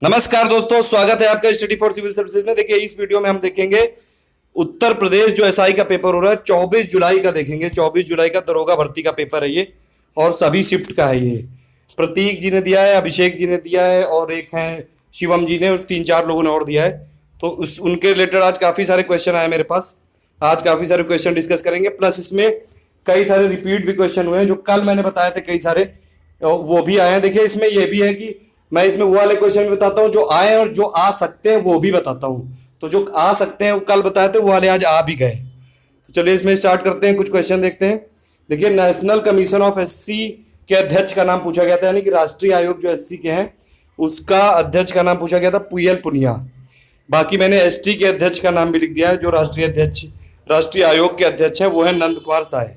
नमस्कार दोस्तों, स्वागत है आपका स्टडी फॉर सिविल सर्विसेज में। देखिए, इस वीडियो में हम देखेंगे उत्तर प्रदेश जो एसआई का पेपर हो रहा है 24 जुलाई का देखेंगे। 24 जुलाई का दरोगा भर्ती का पेपर है ये, और सभी शिफ्ट का है ये। प्रतीक जी ने दिया है, अभिषेक जी ने दिया है, और एक हैं शिवम जी ने, और 3-4 लोगों ने और दिया है। तो उस उनके रिलेटेड आज काफ़ी सारे क्वेश्चन आए मेरे पास। आज काफ़ी सारे क्वेश्चन डिस्कस करेंगे, प्लस इसमें कई सारे रिपीट भी क्वेश्चन हुए हैं जो कल मैंने बताए थे, कई सारे वो भी आए हैं। देखिए, इसमें यह भी है कि मैं इसमें वो वाले क्वेश्चन भी बताता हूँ जो आए, और जो आ सकते हैं वो भी बताता हूँ। तो जो आ सकते हैं वो कल बताए थे, वो वाले आज आ भी गए। तो चलिए इसमें स्टार्ट करते हैं, कुछ क्वेश्चन देखते हैं। देखिए, नेशनल कमीशन ऑफ एससी के अध्यक्ष का नाम पूछा गया था, यानी कि राष्ट्रीय आयोग जो एससी के हैं उसका अध्यक्ष का नाम पूछा गया था पुयल पुनिया। बाकी मैंने एसटी के अध्यक्ष का नाम भी लिख दिया है। जो राष्ट्रीय आयोग के अध्यक्ष हैं वो है नंद कुमार साय।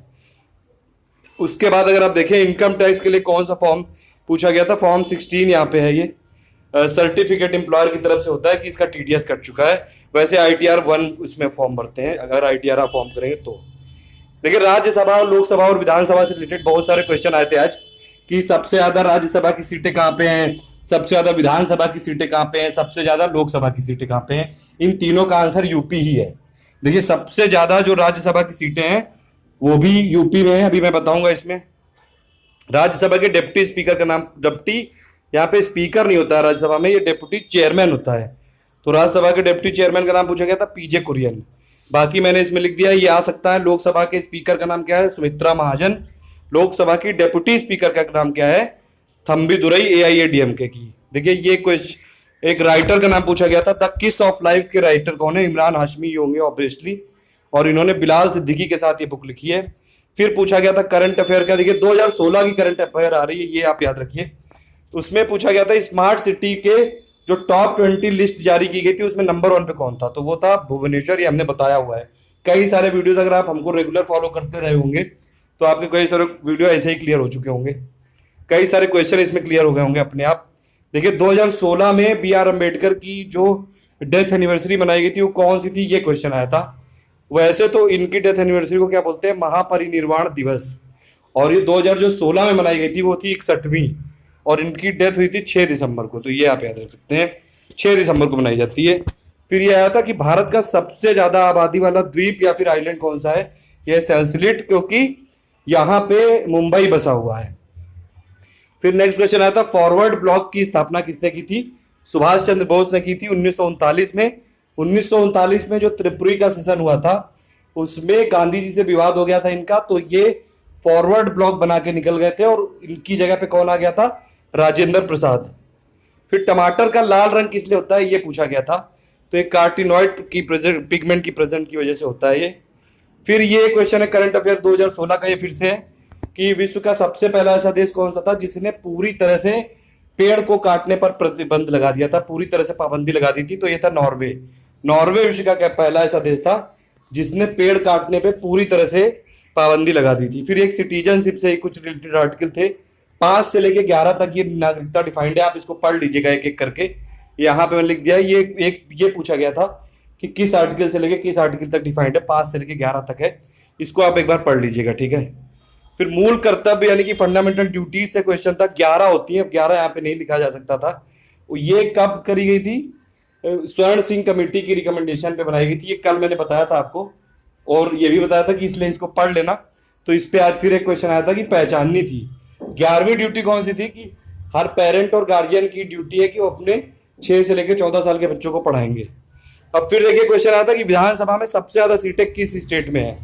उसके बाद अगर आप देखें, इनकम टैक्स के लिए कौन सा फॉर्म पूछा गया था, फॉर्म 16 यहाँ पे है। ये सर्टिफिकेट एम्प्लॉयर की तरफ से होता है कि इसका टीडीएस कट चुका है। वैसे ITR 1 उसमें फॉर्म भरते हैं, अगर ITR आप फॉर्म करेंगे तो। देखिए, राज्यसभा, लोकसभा और विधानसभा से रिलेटेड बहुत सारे क्वेश्चन आए थे आज कि सबसे ज्यादा राज्यसभा की सीटें कहाँ पे हैं, सबसे ज्यादा विधानसभा की सीटें कहाँ पे हैं, सबसे ज्यादा लोकसभा की सीटें कहाँ पे हैं। इन तीनों का आंसर यूपी ही है। देखिए, सबसे ज्यादा जो राज्यसभा की सीटें हैं वो भी यूपी में है। अभी मैं बताऊंगा इसमें। राज्यसभा के डिप्टी स्पीकर का नाम, डिप्टी यहाँ पे स्पीकर नहीं होता है राज्यसभा में, ये डिप्टी चेयरमैन होता है। तो राज्यसभा के डिप्टी चेयरमैन का नाम पूछा गया था PJ कुरियन। बाकी मैंने इसमें लिख दिया, ये आ सकता है। लोकसभा के स्पीकर का नाम क्या है, सुमित्रा महाजन। लोकसभा की डेप्यूटी स्पीकर का नाम क्या है, थम्बी दुरई, AIADMK की। देखिए, ये क्वेश्चन एक राइटर का नाम पूछा गया था। द किस ऑफ लाइफ के राइटर कौन है, इमरान हाशमी होंगे ऑब्वियसली, और इन्होंने बिलाल सिद्दीकी के साथ ये बुक लिखी है। फिर पूछा गया था करंट अफेयर का। देखिए, 2016 की करंट अफेयर आ रही है, ये आप याद रखिए। उसमें पूछा गया था स्मार्ट सिटी के जो टॉप 20 लिस्ट जारी की गई थी उसमें नंबर 1 पे कौन था, तो वो था भुवनेश्वर। ये हमने बताया हुआ है। कई सारे वीडियोस अगर आप हमको रेगुलर फॉलो करते रहे होंगे तो आपके कई सारे वीडियो ऐसे ही क्लियर हो चुके होंगे। कई सारे क्वेश्चन इसमें क्लियर हो गए होंगे अपने आप। देखिए, 2016 में BR अम्बेडकर की जो डेथ एनिवर्सरी मनाई गई थी वो कौन सी थी, ये क्वेश्चन आया था। वैसे तो इनकी डेथ एनिवर्सरी को क्या बोलते हैं, महापरिनिर्वाण दिवस। और ये 2016 में मनाई गई थी वो थी 61वीं, और इनकी डेथ हुई थी 6 दिसंबर को। तो ये आप याद रख सकते हैं, 6 दिसंबर को मनाई जाती है। फिर ये आया था कि भारत का सबसे ज्यादा आबादी वाला द्वीप या फिर आइलैंड कौन सा है, यह सेल्सलिट, क्योंकि यहाँ पे मुंबई बसा हुआ है। फिर नेक्स्ट क्वेश्चन आया था, फॉरवर्ड ब्लॉक की स्थापना किसने की थी, सुभाष चंद्र बोस ने की थी 1939 में। 1939 में जो त्रिपुरी का सेशन हुआ था उसमें गांधी जी से विवाद हो गया था इनका, तो ये फॉरवर्ड ब्लॉक बना के निकल गए थे, और इनकी जगह पे कौन आ गया था, राजेंद्र प्रसाद। फिर टमाटर का लाल रंग किस लिए होता है, ये पूछा गया था। तो एक कार्टिनॉइड की प्रेजेंट, पिगमेंट की प्रेजेंट की वजह से होता है ये। फिर ये क्वेश्चन है करंट अफेयर 2016 का, ये फिर से है कि विश्व का सबसे पहला ऐसा देश कौन सा था जिसने पूरी तरह से पेड़ को काटने पर प्रतिबंध लगा दिया था, पूरी तरह से पाबंदी लगा दी थी, तो ये था नॉर्वे। नॉर्वे विश्व का पहला ऐसा देश था जिसने पेड़ काटने पे पूरी तरह से पाबंदी लगा दी थी। फिर एक सिटीजनशिप से कुछ रिलेटेड आर्टिकल थे, 5 से लेके 11 तक ये नागरिकता डिफाइंड है। आप इसको पढ़ लीजिएगा एक एक करके। यहाँ पे मैंने लिख दिया, ये पूछा गया था कि किस आर्टिकल से लेके किस आर्टिकल तक डिफाइंड है, 5 से लेके 11 तक है। इसको आप एक बार पढ़ लीजिएगा, ठीक है। फिर मूल कर्तव्य यानी कि फंडामेंटल ड्यूटीज से क्वेश्चन था, 11 होती हैं, 11 यहाँ पे नहीं लिखा जा सकता था। ये कब करी गई थी, स्वर्ण सिंह कमेटी की रिकमेंडेशन पे बनाई गई थी, ये कल मैंने बताया था आपको, और ये भी बताया था कि इसलिए इसको पढ़ लेना। तो इस पे आज फिर एक क्वेश्चन आया था कि पहचाननी थी। 11वीं ड्यूटी कौन सी थी, कि हर पेरेंट और गार्जियन की ड्यूटी है कि वो अपने 6 से लेकर 14 साल के बच्चों को पढ़ाएंगे। अब फिर देखिए क्वेश्चन आया था कि विधानसभा में सबसे ज्यादा सीटें किस स्टेट में है।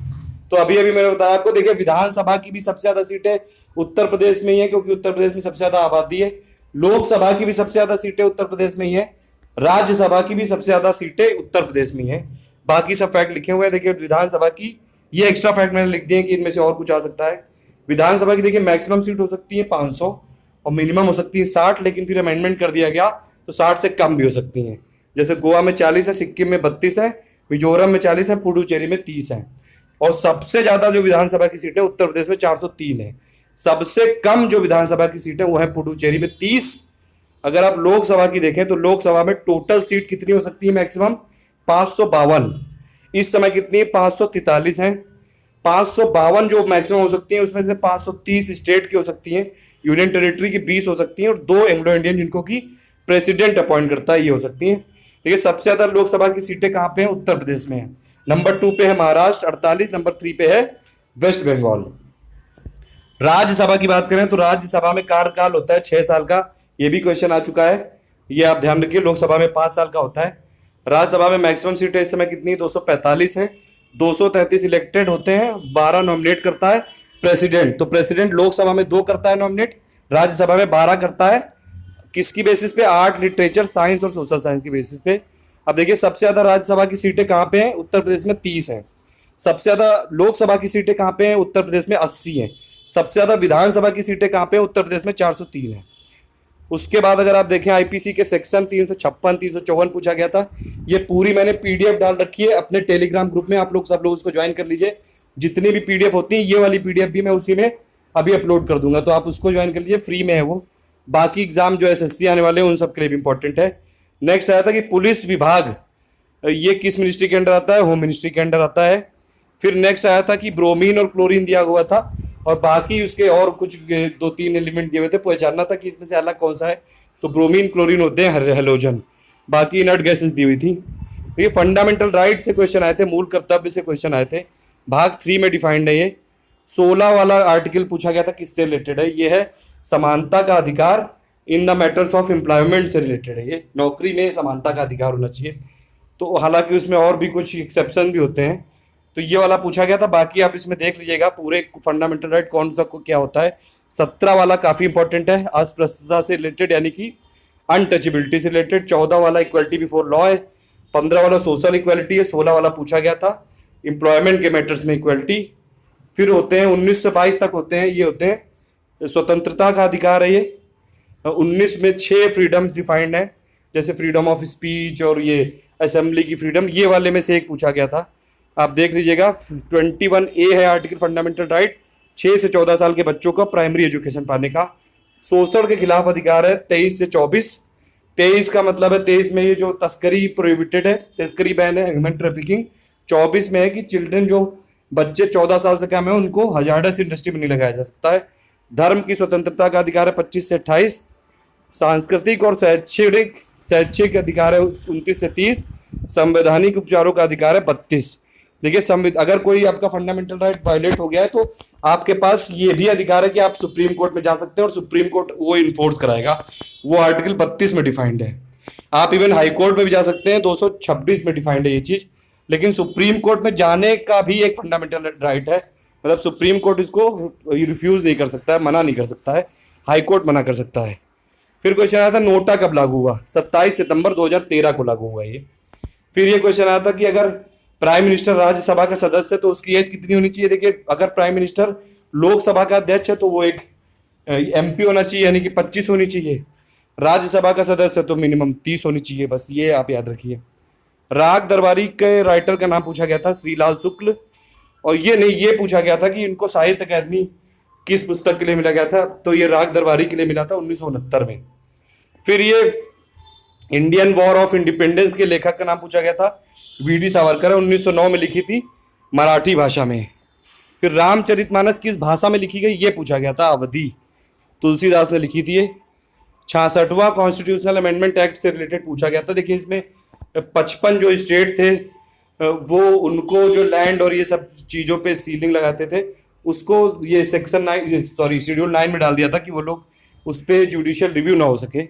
तो अभी अभी मैंने बताया आपको, देखिए विधानसभा की भी सबसे ज्यादा सीटें उत्तर प्रदेश में ही है, क्योंकि उत्तर प्रदेश में सबसे ज्यादा आबादी है। लोकसभा की भी सबसे ज्यादा सीटें उत्तर प्रदेश में ही है। राज्यसभा की भी सबसे ज्यादा सीटें उत्तर प्रदेश में ही है। बाकी सब फैक्ट लिखे हुए हैं। देखिए, विधानसभा की ये एक्स्ट्रा फैक्ट मैंने लिख दिए कि इनमें से और कुछ आ सकता है। विधानसभा की देखिए मैक्सिमम सीट हो सकती है 500 और मिनिमम हो सकती है 60, लेकिन फिर अमेंडमेंट कर दिया गया तो 60 से कम भी हो सकती हैं। जैसे गोवा में 40 है, सिक्किम में 32 है, मिजोरम में 40 है, पुडुचेरी में 30 है। और सबसे ज्यादा जो विधानसभा की सीटें उत्तर प्रदेश में 403 है। सबसे कम जो विधानसभा की सीटें वो है पुडुचेरी में 30। अगर आप लोकसभा की देखें तो लोकसभा में टोटल सीट कितनी हो सकती है, मैक्सिमम 552। इस समय कितनी है, 543 है। 552 जो मैक्सिमम हो सकती है उसमें से 530 स्टेट की हो सकती हैं, यूनियन टेरिटरी की 20 हो सकती हैं, और 2 एंग्लो इंडियन जिनको की प्रेसिडेंट अपॉइंट करता है, ये हो सकती है। देखिए सबसे ज्यादा लोकसभा की सीटें कहाँ पे हैं, उत्तर प्रदेश में है। नंबर 2 पे है महाराष्ट्र 48, नंबर 3 पे है वेस्ट बंगाल। राज्यसभा की बात करें तो राज्यसभा में कार्यकाल होता है 6 साल का, ये भी क्वेश्चन आ चुका है, ये आप ध्यान रखिए। लोकसभा में 5 साल का होता है। राज्यसभा में मैक्सिमम सीटें इस समय कितनी, 245 है। 233 इलेक्टेड होते हैं, 12 नॉमिनेट करता है प्रेसिडेंट। तो प्रेसिडेंट लोकसभा में 2 करता है नॉमिनेट, राज्यसभा में 12 करता है। किसकी बेसिस पे, आर्ट, लिटरेचर, साइंस और सोशल साइंस की बेसिस पे। अब देखिए सबसे ज्यादा राज्यसभा की सीटें कहाँ पे हैं, उत्तर प्रदेश में 30 है। सबसे ज्यादा लोकसभा की सीटें कहाँ पे हैं, उत्तर प्रदेश में 80 है। सबसे ज्यादा विधानसभा की सीटें कहाँ पे हैं, उत्तर प्रदेश में 403 है। उसके बाद अगर आप देखें आईपीसी के सेक्शन 356, 354 पूछा गया था। ये पूरी मैंने पीडीएफ डाल रखी है अपने टेलीग्राम ग्रुप में, आप लोग सब लोग उसको ज्वाइन कर लीजिए। जितनी भी पीडीएफ होती है, ये वाली पीडीएफ भी मैं उसी में अभी अपलोड कर दूंगा, तो आप उसको ज्वाइन कर लीजिए, फ्री में है वो। बाकी एग्जाम जो एसएससी आने वाले हैं उन सब के लिए भी इंपॉर्टेंट है। नेक्स्ट आया था कि पुलिस विभाग, ये किस मिनिस्ट्री के अंडर आता है, होम मिनिस्ट्री के अंडर आता है। फिर नेक्स्ट आया था कि ब्रोमीन और क्लोरीन दिया हुआ था, और बाकी उसके और कुछ 2-3 एलिमेंट दिए हुए थे, पहचानना था कि इसमें से अलग कौन सा है। तो ब्रोमीन क्लोरीन होते हैं हेलोजन, बाकी इनर्ट गैसेस दी हुई थी। तो ये फंडामेंटल राइट से क्वेश्चन आए थे, मूल कर्तव्य से क्वेश्चन आए थे। भाग 3 में डिफाइंड है ये। 16 वाला आर्टिकल पूछा गया था, किससे रिलेटेड है, ये है समानता का अधिकार in the matters of employment से रिलेटेड है। ये नौकरी में समानता का अधिकार होना चाहिए। तो हालांकि उसमें और भी कुछ एक्सेप्शन भी होते हैं, तो ये वाला पूछा गया था। बाकी आप इसमें देख लीजिएगा पूरे फंडामेंटल राइट कौन सा को क्या होता है। 17 वाला काफी इंपॉर्टेंट है, अस्पृश्यता से रिलेटेड यानी कि अनटचेबिलिटी से रिलेटेड। 14 वाला इक्वलिटी बिफोर लॉ है। 15 वाला सोशल इक्वलिटी है। 16 वाला पूछा गया था एम्प्लॉयमेंट के मैटर्स में इक्वलिटी। फिर होते हैं 19 से 22 तक होते हैं, ये होते हैं स्वतंत्रता का अधिकार है। ये 19 में 6 फ्रीडम्स डिफाइंड है, जैसे फ्रीडम ऑफ स्पीच और ये असेंबली की फ्रीडम, ये वाले में से एक पूछा गया था, आप देख लीजिएगा। 21A है आर्टिकल फंडामेंटल राइट, 6 से 14 साल के बच्चों को प्राइमरी एजुकेशन पाने का। शोषण के खिलाफ अधिकार है 23 से 24। 23 का मतलब है 23 में ये जो तस्करी प्रोहिबिटेड है, तस्करी बैन है, ह्यूमन ट्रैफिकिंग। 24 में है कि चिल्ड्रन जो बच्चे 14 साल से कम है उनको हजार्डस इंडस्ट्री में नहीं लगाया जा सकता है। धर्म की स्वतंत्रता का अधिकार है 25 से 28। सांस्कृतिक और शैक्षिक अधिकार है 29 से 30। संवैधानिक उपचारों का अधिकार है 32। देखिए अगर कोई आपका फंडामेंटल राइट वायलेट हो गया है तो आपके पास ये भी अधिकार है कि आप सुप्रीम कोर्ट में जा सकते हैं और सुप्रीम कोर्ट वो इन्फोर्स कराएगा, वो आर्टिकल 32 में डिफाइंड है। आप इवन हाई कोर्ट में भी जा सकते हैं, 226 में डिफाइंड है ये चीज। लेकिन सुप्रीम कोर्ट में जाने का भी एक फंडामेंटल राइट है, मतलब सुप्रीम कोर्ट इसको रिफ्यूज नहीं कर सकता है, मना नहीं कर सकता है, हाई कोर्ट मना कर सकता है। फिर क्वेश्चन आया था नोटा कब लागू हुआ, 27 सितंबर 2013 को लागू हुआ ये। फिर ये क्वेश्चन आया था कि अगर प्राइम मिनिस्टर राज्यसभा का सदस्य है तो उसकी एज कितनी होनी चाहिए। देखिए अगर प्राइम मिनिस्टर लोकसभा का अध्यक्ष है तो वो एक एमपी होना चाहिए, यानी कि 25 होनी चाहिए। राज्यसभा का सदस्य है तो मिनिमम 30 होनी चाहिए, बस ये आप याद रखिए। राग दरबारी के राइटर का नाम पूछा गया था, श्रीलाल शुक्ल। और ये नहीं, ये पूछा गया था कि इनको साहित्य अकादमी किस पुस्तक के लिए मिला गया था, तो ये राग दरबारी के लिए मिला था 1969 में। फिर ये इंडियन वॉर ऑफ इंडिपेंडेंस के लेखक का नाम पूछा गया था, वीडी सावरकर, 1909 में लिखी थी मराठी भाषा में। फिर रामचरितमानस किस भाषा में लिखी गई, ये पूछा गया था, अवधी, तुलसीदास ने लिखी थी ये। 66वां कॉन्स्टिट्यूशनल अमेंडमेंट एक्ट से रिलेटेड पूछा गया था। देखिए इसमें 55 जो स्टेट थे वो उनको जो लैंड और ये सब चीज़ों पे सीलिंग लगाते थे, उसको ये शेड्यूल 9 में डाल दिया था कि वो लोग उस पर जुडिशियल रिव्यू ना हो सके।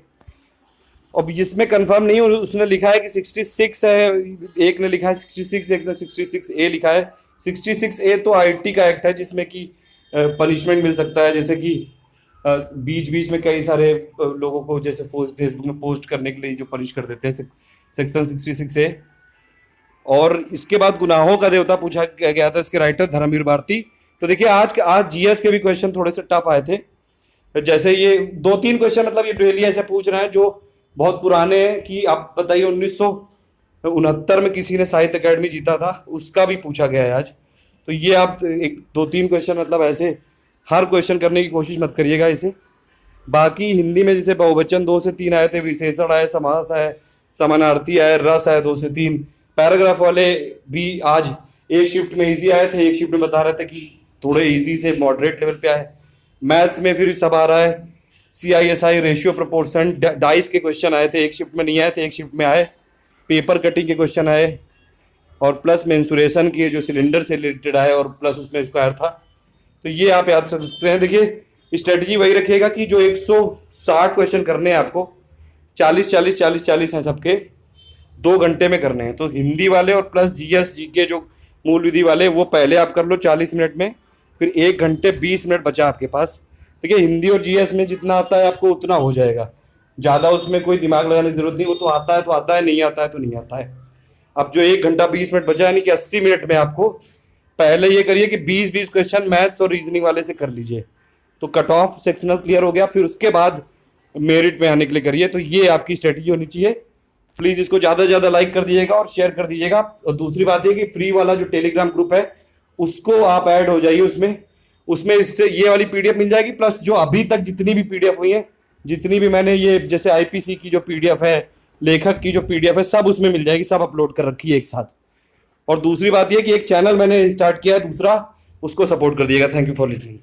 अब इसमें कंफर्म नहीं, उसने लिखा है कि 66 है, एक ने लिखा है 66, एक ने 66A लिखा है। 66A तो आईटी का एक्ट है जिसमें कि पनिशमेंट मिल सकता है, जैसे कि बीच बीच में कई सारे लोगों को जैसे फेसबुक में पोस्ट करने के लिए जो पनिश कर देते हैं, सेक्शन 66A। और इसके बाद गुनाहों का देवता पूछा गया था, इसके राइटर धर्मवीर भारती। तो देखिए आज जीएस के भी क्वेश्चन थोड़े से टफ आए थे, जैसे ये 2-3 क्वेश्चन मतलब ये डेली ऐसे पूछ रहे हैं जो बहुत पुराने हैं कि आप बताइए 1969 में किसी ने साहित्य अकादमी जीता था, उसका भी पूछा गया है आज। तो ये आप 2-3 क्वेश्चन मतलब ऐसे हर क्वेश्चन करने की कोशिश मत करिएगा इसे। बाकी हिंदी में जैसे बहुवचन 2 से 3 आए थे, विशेषण आए, समास आए, समानार्थी आए, रस आए 2 से 3। पैराग्राफ वाले भी आज एक शिफ्ट में इजी आए थे, एक शिफ्ट में बता रहे थे कि थोड़े इजी से मॉडरेट लेवल पे आए। मैथ्स में फिर सब आ रहा है, CISI, रेशियो प्रोपोर्शन, डाइस के क्वेश्चन आए थे, एक शिफ्ट में नहीं आए थे, एक शिफ्ट में आए। पेपर कटिंग के क्वेश्चन आए, और प्लस मेंसुरेशन की जो सिलेंडर से रिलेटेड आए, और प्लस उसमें स्क्वायर था। तो ये आप याद रख सकते हैं। देखिए स्ट्रेटजी वही रखिएगा कि जो 160 क्वेश्चन करने हैं आपको, 40 हैं सबके, 2 घंटे में करने हैं। तो हिंदी वाले और प्लस GS GK जो मूल विधि वाले, वो पहले आप कर लो 40 मिनट में, फिर 1 घंटे 20 मिनट बचा आपके पास। देखिए हिंदी और GS में जितना आता है आपको उतना हो जाएगा, ज़्यादा उसमें कोई दिमाग लगाने की जरूरत नहीं, वो तो आता है, नहीं आता है तो नहीं आता है। अब जो 1 घंटा 20 मिनट बचा, यानी कि 80 मिनट में आपको पहले ये करिए कि 20 क्वेश्चन मैथ्स और रीजनिंग वाले से कर लीजिए, तो कट ऑफ सेक्शनल क्लियर हो गया। फिर उसके बाद मेरिट में आने के लिए करिए। तो ये आपकी स्ट्रेटजी होनी चाहिए। प्लीज़ इसको ज़्यादा से ज़्यादा लाइक कर दीजिएगा और शेयर कर दीजिएगा। और दूसरी बात ये कि फ्री वाला जो टेलीग्राम ग्रुप है उसको आप ऐड हो जाइए उसमें इससे ये वाली PDF मिल जाएगी, प्लस जो अभी तक जितनी भी PDF हुई है, जितनी भी मैंने ये जैसे IPC की जो PDF है, लेखक की जो PDF है, सब उसमें मिल जाएगी, सब अपलोड कर रखी है एक साथ। और दूसरी बात ये कि एक चैनल मैंने स्टार्ट किया है दूसरा, उसको सपोर्ट कर दिएगा। Thank you for listening.